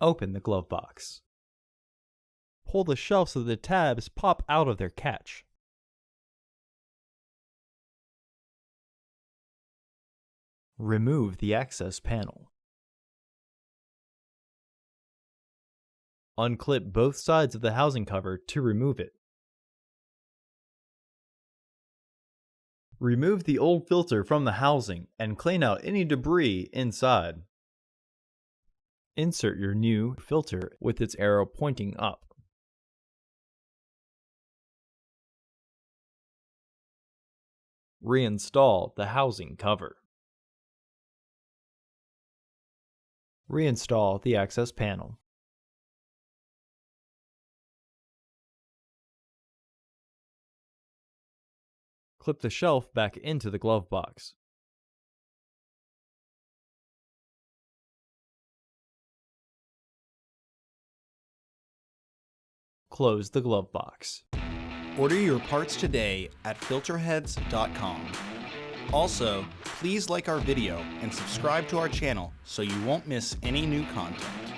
Open the glove box. Pull the shelf so the tabs pop out of their catch. Remove the access panel. Unclip both sides of the housing cover to remove it. Remove the old filter from the housing and clean out any debris inside. Insert your new filter with its arrow pointing up. Reinstall the housing cover. Reinstall the access panel. Clip the shelf back into the glove box. Close the glove box. Order your parts today at filterheads.com. Also, please like our video and subscribe to our channel so you won't miss any new content.